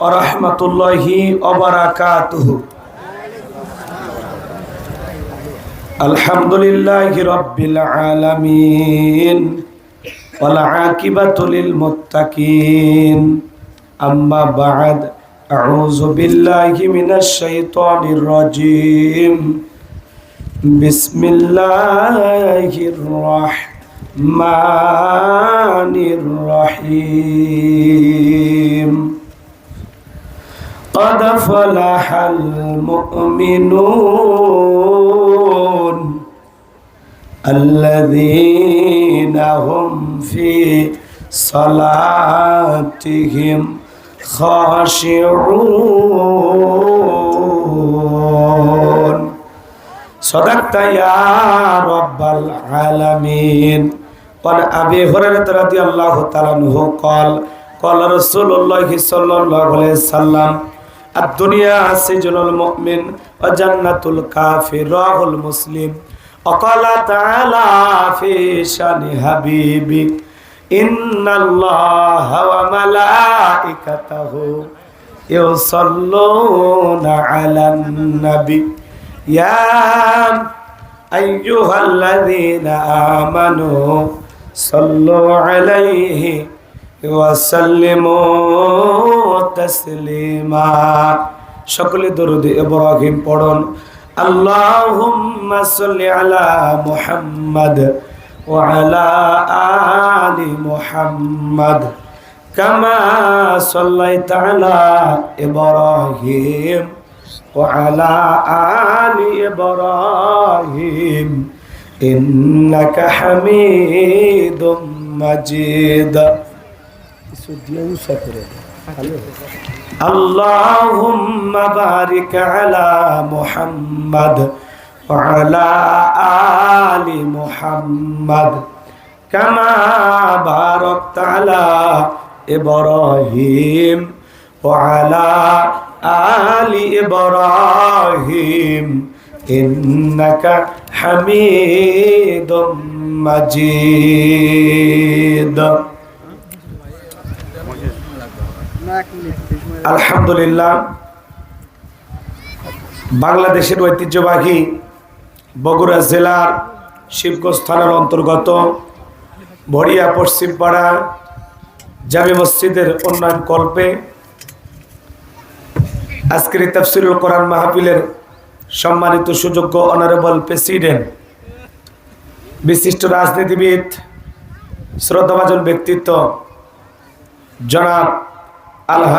ওয়া রাহমাতুল্লাহি ওয়া বারাকাতুহু। আলহামদুলিল্লাহি রাব্বিল আলামিন ওয়াল আকিবাতু লিল মুত্তাকিন। আম্মা বা'দ, আউযু বিল্লাহি মিনাশ শাইতানির রাজীম। বিসমিল্লাহির রাহমানির রহিম। قد فلح المؤمنون الذين هم في صلاتهم خاشعون صدقت يا رب العالمين। قال أبي هريرة رضي الله تعالى عنه قال رسول الله صلى الله عليه وسلم الدنيا سجن المؤمن وجنة الكافر رواه مسلم। وقال تعالى في شان حبيبي إن الله وملائكته يصلون على النبي يا أيها الذين آمنوا صلوا عليه وسلموا تسليما। সকলে দরুদ ইব্রাহিম পড়ুন। আল্লাহুম্মা সাল্লি আলা মুহাম্মাদ ওয়া আলা আলি মুহাম্মাদ কামা সাল্লাইতা আলা ইব্রাহিম ওয়া আলা আলি ইব্রাহিম ইন্নাকা হামিদুম মাজিদ। আল্লাহুম্মা বারিক আলা মুহাম্মাদ ওয়া আলা আলি মুহাম্মাদ কামা বারাকতা আলা ইব্রাহিম ওয়া আলা আলি ইব্রাহিম ইন্নাকা হামিদুম মাজিদ। আলহামদুলিল্লাহ, বাংলাদেশের ঐতিহ্যবাহী বগুড়া জেলার শিবগঞ্জ থানার অন্তর্গত ভরিয়া পশ্চিমপাড়া জামে মসজিদের উন্নয়ন কল্পে আজকের তাফসীরুল কোরআন মাহফিলের সম্মানিত সুযোগ্য অনারেবল প্রেসিডেন্ট, বিশিষ্ট রাজনীতিবিদ, শ্রদ্ধাভাজন ব্যক্তিত্ব জনাব